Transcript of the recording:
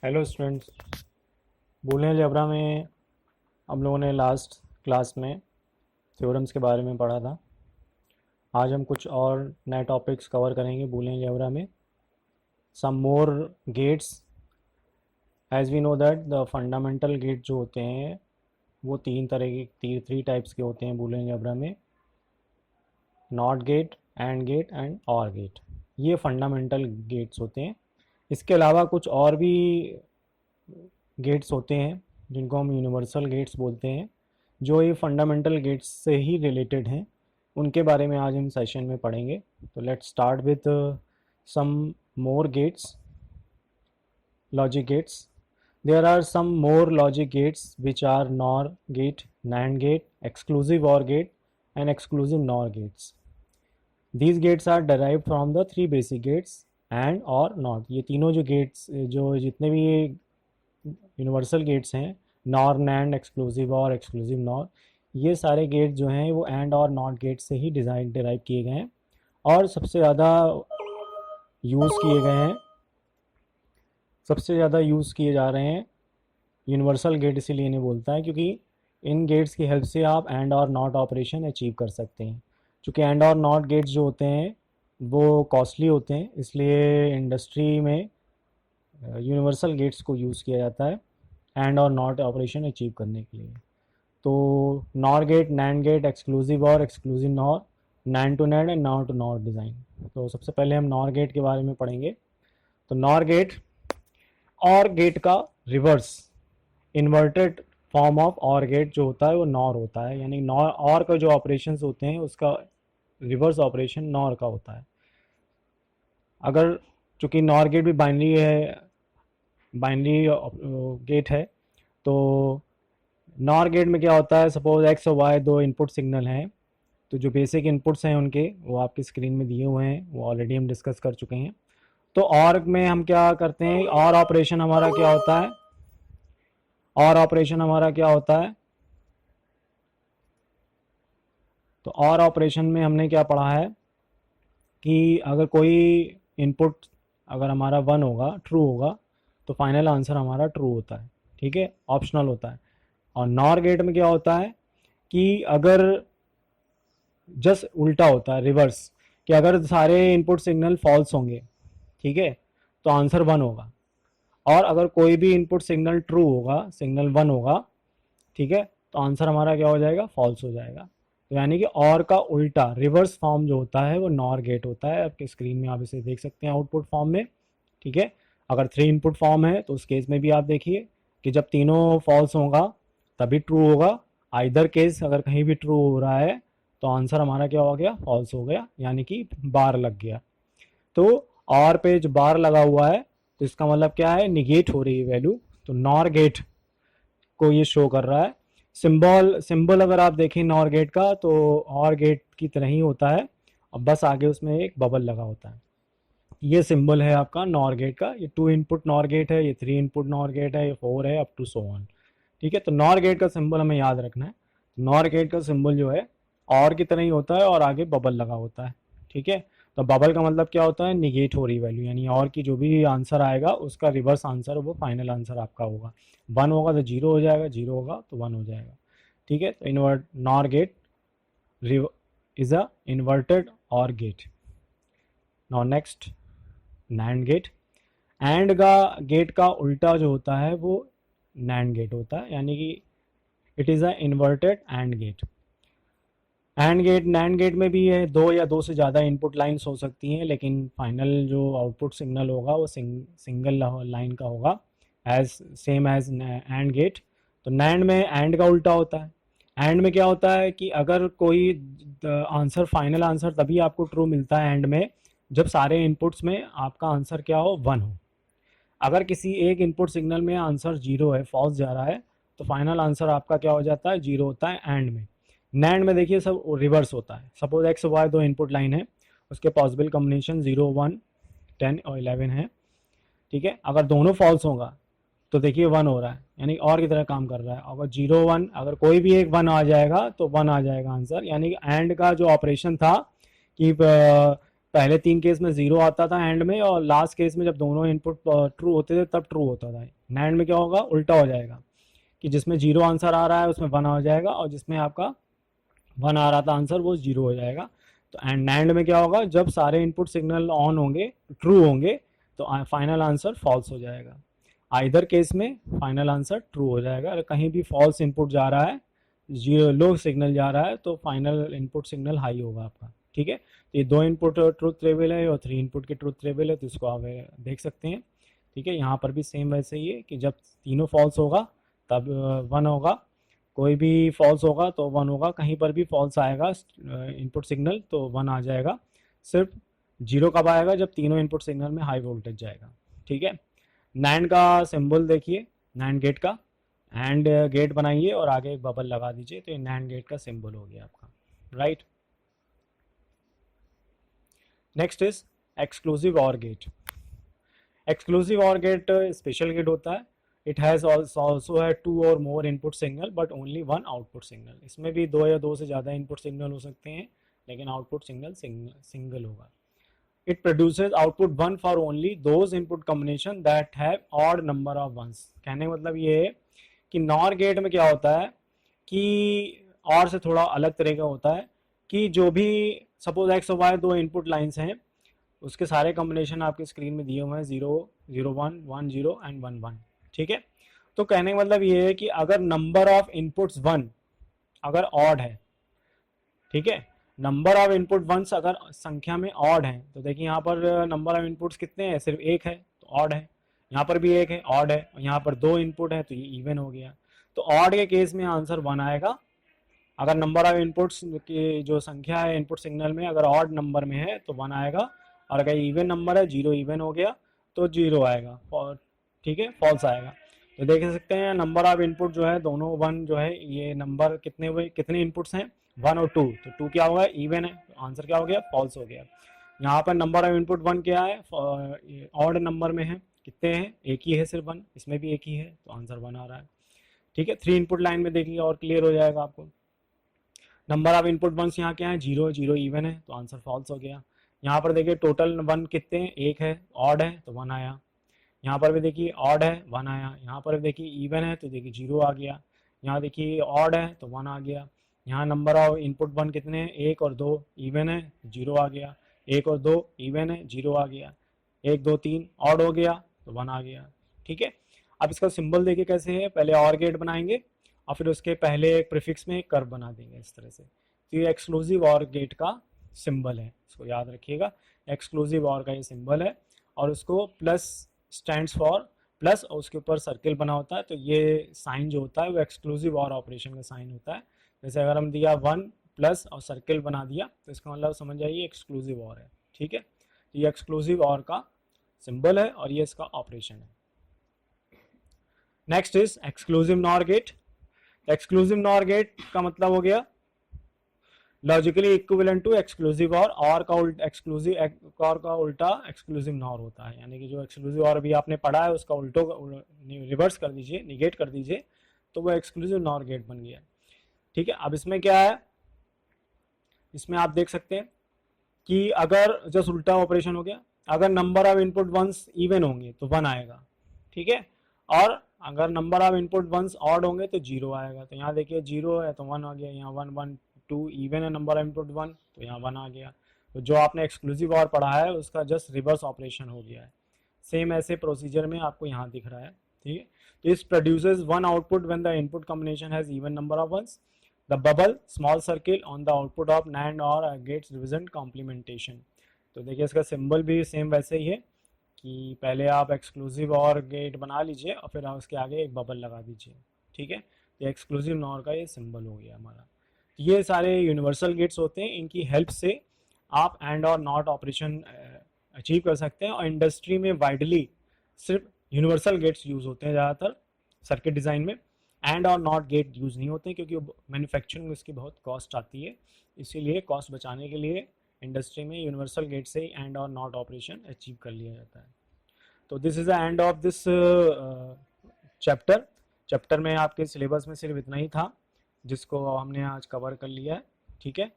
Hello students. Boolean algebra में हम लोगों ने लास्ट क्लास में थ्योरम्स के बारे में पढ़ा था। आज हम कुछ और नए टॉपिक्स कवर करेंगे बूलियन अलजेब्रा में। Some more gates. As we know that the fundamental gate जो होते हैं वो तीन तरह के थ्री टाइप्स के होते हैं बूलियन अलजेब्रा में। Not gate, and gate and or gate. ये फंडामेंटल गेट्स होते हैं। इसके अलावा कुछ और भी गेट्स होते हैं जिनको हम यूनिवर्सल गेट्स बोलते हैं, जो ये फंडामेंटल गेट्स से ही रिलेटेड हैं। उनके बारे में आज हम सेशन में पढ़ेंगे। तो let's start with some more gates, logic gates. There are some more logic gates which are NOR gate, NAND gate, exclusive OR gate and exclusive NOR gates. These gates are derived from the three basic gates AND OR NOT. ये तीनों जो gates, जो जितने भी ये universal gates हैं, NOR, NAND, exclusive OR exclusive NOR, ये सारे गेट जो हैं वो एंड और नॉट गेट से ही डिज़ाइन डिराइव किए गए हैं और सबसे ज़्यादा यूज़ किए गए हैं, सबसे ज़्यादा यूज़ किए जा रहे हैं। यूनिवर्सल गेट इसीलिए नहीं बोलता है क्योंकि इन गेट्स की हेल्प से आप and OR not operation achieve कर सकते हैं। चूँकि एंड और नॉट गेट्स जो होते हैं वो कॉस्टली होते हैं, इसलिए इंडस्ट्री में यूनिवर्सल गेट्स को यूज़ किया जाता है and OR not operation achieve करने के लिए। तो NOR gate, NAND gate, exclusive OR exclusive NOR, NAND to NAND and NOR to NOR design. तो सबसे पहले हम नॉर गेट के बारे में पढ़ेंगे। तो नॉर गेट और गेट का रिवर्स, इन्वर्टेड फॉर्म ऑफ और गेट जो होता है वो नॉर होता है, यानी नॉर और का जो ऑपरेशंस होते हैं उसका रिवर्स ऑपरेशन नॉर का होता है। अगर चूँकि नॉर गेट भी बाइनरी गेट है, तो नॉर गेट में क्या होता है, सपोज एक्स और वाई दो इनपुट सिग्नल हैं, तो जो बेसिक इनपुट्स हैं उनके वो आपकी स्क्रीन में दिए हुए हैं, वो ऑलरेडी हम डिस्कस कर चुके हैं। तो और में हम क्या करते हैं, और ऑपरेशन हमारा क्या होता है, और ऑपरेशन हमारा क्या होता है, तो और ऑपरेशन में हमने क्या पढ़ा है कि अगर कोई इनपुट अगर हमारा 1 होगा, ट्रू होगा, तो फाइनल आंसर हमारा ट्रू होता है, ठीक है, ऑप्शनल होता है। और नॉर गेट में क्या होता है कि अगर जस्ट उल्टा होता है, रिवर्स, कि अगर सारे इनपुट सिग्नल फॉल्स होंगे, ठीक है, तो आंसर 1 होगा। और अगर कोई भी इनपुट सिग्नल ट्रू होगा, सिग्नल 1 होगा, ठीक है, तो आंसर हमारा क्या हो जाएगा, फॉल्स हो जाएगा। तो यानी कि और का उल्टा, रिवर्स फॉर्म जो होता है वो नॉर गेट होता है। आपके स्क्रीन में आप इसे देख सकते हैं आउटपुट फॉर्म में, ठीक है। अगर 3 इनपुट फॉर्म है तो उस केस में भी आप देखिए कि जब तीनों फॉल्स होगा तभी ट्रू होगा। आइदर केस अगर कहीं भी ट्रू हो रहा है तो आंसर हमारा क्या हो गया, फॉल्स हो गया, यानी कि बार लग गया। तो और पे जो बार लगा हुआ है तो इसका मतलब क्या है, निगेट हो रही है वैल्यू, तो नॉर गेट को ये शो कर रहा है। सिंबल अगर आप देखें नॉर गेट का तो और गेट की तरह ही होता है, और बस आगे उसमें एक बबल लगा होता है। ये सिंबल है आपका नॉर गेट का। ये 2 इनपुट नॉर गेट है, ये 3 इनपुट नॉर गेट है, ये 4 है, अप टू सो ऑन, ठीक है। तो नॉर गेट का सिंबल हमें याद रखना है। नॉर गेट का सिंबल जो है और की तरह ही होता है और आगे बबल लगा होता है, ठीक है। तो बबल का मतलब क्या होता है, निगेट हो रही वैल्यू, यानी और की जो भी आंसर आएगा उसका रिवर्स आंसर वो फाइनल आंसर आपका होगा। 1 होगा तो 0 हो जाएगा, 0 होगा तो 1 हो जाएगा, ठीक है। तो invert NOR gate is a inverted OR gate. Now next, NAND gate. AND का गेट का उल्टा जो होता है वो नैंड गेट होता है, यानी कि it is a inverted and gate. And gate, NAND gate में भी है, 2 या 2 से ज़्यादा इनपुट लाइंस हो सकती हैं, लेकिन फाइनल जो आउटपुट सिग्नल होगा वो सिंगल लाइन का होगा, as same as and gate. तो नैंड में एंड का उल्टा होता है। एंड में क्या होता है कि अगर कोई आंसर, फाइनल आंसर तभी आपको ट्रू मिलता है एंड में जब सारे इनपुट्स में आपका आंसर क्या हो, 1 हो। अगर किसी एक इनपुट सिग्नल में आंसर 0 है, फॉल्स जा रहा है, तो फाइनल आंसर आपका क्या हो जाता है, 0 होता है एंड में। नैंड में देखिए सब रिवर्स होता है। Suppose X Y 2 input line है, उसके पॉसिबल कॉम्बिनेशन 0, 1, 10 और 11 है, ठीक है। अगर दोनों फॉल्स होगा तो देखिए 1 हो रहा है, यानी और की तरह काम कर रहा है। अगर 0, 1, अगर कोई भी एक 1 आ जाएगा तो 1 आ जाएगा आंसर, यानी कि एंड का जो ऑपरेशन था कि पहले 3 केस में ज़ीरो आता था एंड में, और लास्ट केस में जब दोनों इनपुट ट्रू होते थे तब ट्रू होता था। नैंड में क्या होगा, उल्टा हो जाएगा कि जिसमें जीरो आंसर आ रहा है उसमें वन आ जाएगा, और जिसमें आपका वन आ रहा था आंसर वो जीरो हो जाएगा। तो एंड नैंड में क्या होगा, जब सारे इनपुट सिग्नल ऑन होंगे, ट्रू होंगे, तो फाइनल आंसर फॉल्स हो जाएगा। आइदर केस में फाइनल आंसर ट्रू हो जाएगा। अगर कहीं भी फॉल्स इनपुट जा रहा है, जीरो लो सिग्नल जा रहा है, तो फाइनल इनपुट सिग्नल हाई होगा आपका। ठीक है, तो ये दो इनपुट ट्रूथ टेबल है और 3 इनपुट की ट्रूथ टेबल है, तो इसको आप देख सकते हैं। ठीक है, यहाँ पर भी सेम वैसे ही है कि जब तीनों फॉल्स होगा तब वन होगा, कोई भी फॉल्स होगा तो वन होगा, कहीं पर भी फॉल्स आएगा इनपुट सिग्नल तो वन आ जाएगा। सिर्फ जीरो कब आएगा, जब तीनों इनपुट सिग्नल में हाई वोल्टेज जाएगा। ठीक है, नैंड का सिंबल देखिए, नैंड गेट का, एंड गेट बनाइए और आगे एक बबल लगा दीजिए, तो ये नैंड गेट का सिंबल हो गया आपका। Right, next is exclusive OR gate. Exclusive OR gate special gate होता है। इट हैज़ ऑल्सो है 2 or more input signal but only 1 output signal. इसमें भी 2 या 2 से ज़्यादा इनपुट सिग्नल हो सकते हैं, लेकिन आउटपुट सिग्नल सिंगल होगा। It produces output 1 for only those input combination that have odd number of ones। कहने का मतलब ये है कि नॉर गेट में क्या होता है कि और से थोड़ा अलग तरह का होता है कि जो भी सपोज एक्स और वाई दो इनपुट लाइंस हैं, उसके सारे कॉम्बिनेशन आपके स्क्रीन में दिए हुए हैं, 0 0 1 1 0 एंड 1 1। ठीक है, तो कहने का मतलब ये है कि अगर नंबर ऑफ इनपुट्स 1 अगर ऑड है, ठीक है, नंबर ऑफ इनपुट वंस अगर संख्या में ऑड है, तो देखिए यहाँ पर नंबर ऑफ इनपुट्स कितने हैं, सिर्फ एक है तो ऑड है, यहाँ पर भी एक है ऑड है, और यहाँ पर 2 इनपुट है तो ये इवन हो गया। तो ऑड के केस में आंसर 1 आएगा। अगर नंबर ऑफ इनपुट्स की जो संख्या है इनपुट सिग्नल में अगर ऑड नंबर में है तो 1 आएगा, और अगर इवन नंबर है, 0 इवन हो गया तो 0 आएगा। ठीक है, फॉल्स आएगा। तो देख सकते हैं नंबर ऑफ इनपुट जो है दोनों 1 जो है, ये नंबर कितने हुए, कितने इनपुट्स हैं 1 और 2, तो 2 क्या होगा, इवन है, तो आंसर क्या हो गया, फॉल्स हो गया। यहाँ पर नंबर ऑफ इनपुट 1 क्या है, ऑड नंबर में है, कितने हैं, एक ही है सिर्फ 1, इसमें भी एक ही है तो आंसर 1 आ रहा है। ठीक है, 3 इनपुट लाइन में देखिए और क्लियर हो जाएगा आपको। नंबर ऑफ इनपुट 1 यहाँ क्या है, 0 0 इवन है तो आंसर फॉल्स हो गया। यहाँ पर देखिए टोटल 1 कितने हैं, एक है, ऑड है तो 1 आया। यहाँ पर भी देखिए ऑड है, 1 आया। यहाँ पर देखिए इवन है तो देखिए 0 आ गया। यहाँ देखिए ऑड है तो 1 आ गया। यहाँ नंबर ऑफ इनपुट 1 कितने हैं, 1 और 2 इवन है, 0 आ गया। 1 और 2 इवन है, 0 आ गया। 1 2 3 ऑड हो गया तो 1 आ गया। ठीक है, अब इसका सिंबल देखिए कैसे है, पहले और गेट बनाएंगे और फिर उसके पहले एक प्रीफिक्स में एक कर्व बना देंगे इस तरह से। तो ये एक्सक्लूसिव और गेट का सिंबल है, इसको याद रखिएगा। एक्सक्लूसिव और का ये सिंबल है, और उसको प्लस स्टैंड्स फॉर प्लस, और उसके ऊपर सर्किल बना होता है। तो ये साइन जो होता है वो एक्सक्लूसिव और ऑपरेशन का साइन होता है। जैसे अगर हम दिया 1 प्लस और सर्किल बना दिया तो इसका मतलब समझ जाइए एक्सक्लूसिव और है। ठीक है, तो ये एक्सक्लूसिव और का सिंबल है और ये इसका ऑपरेशन है। Next is exclusive nor gate. Exclusive nor gate का मतलब हो गया लॉजिकली इक्विवेलेंट टू एक्सक्लूसिव और का उल्टा एक्सक्लूसिव और का उल्टा एक्सक्लूसिव नॉर होता है। यानी कि जो एक्सक्लूसिव और भी आपने पढ़ा है उसका उल्टो रिवर्स कर दीजिए, निगेट कर दीजिए, तो वो एक्सक्लूसिव नॉर गेट बन गया। ठीक है, अब इसमें क्या है, इसमें आप देख सकते हैं कि अगर जस्ट उल्टा ऑपरेशन हो गया, अगर number of input ones even होंगे तो 1 आएगा। ठीक है, और अगर number of input ones odd होंगे तो 0 आएगा। तो यहाँ देखिए 0 है तो 1 आ गया, यहाँ 1 1 2 इवन है नंबर ऑफ इनपुट 1 तो यहाँ 1 आ गया। तो जो आपने एक्सक्लूसिव और पढ़ा है उसका जस्ट रिवर्स ऑपरेशन हो गया है। सेम ऐसे प्रोसीजर में आपको यहाँ दिख रहा है। ठीक है, तो इस produces 1 output when the input combination has even number of ones. The bubble small circle on the output of NAND or gates represent complementation। तो देखिए इसका सिंबल भी सेम वैसे ही है कि पहले आप एक्सक्लूसिव और गेट बना लीजिए और फिर आप उसके आगे एक बबल लगा दीजिए। ठीक है, तो एक्सक्लूसिव नॉर का ये सिंबल हो गया हमारा। ये सारे यूनिवर्सल गेट्स होते हैं, इनकी हेल्प से आप and OR not operation achieve कर सकते हैं। और इंडस्ट्री में वाइडली सिर्फ यूनिवर्सल गेट्स यूज़ होते हैं ज़्यादातर सर्किट डिज़ाइन में। And OR not gate use नहीं होते क्योंकि मैन्युफैक्चरिंग में इसकी बहुत कॉस्ट आती है, इसीलिए कॉस्ट बचाने के लिए इंडस्ट्री में यूनिवर्सल गेट से ही and OR not operation achieve कर लिया जाता है। तो this is the end of this chapter में आपके सिलेबस में सिर्फ इतना ही था जिसको हमने आज कवर कर लिया है। ठीक है।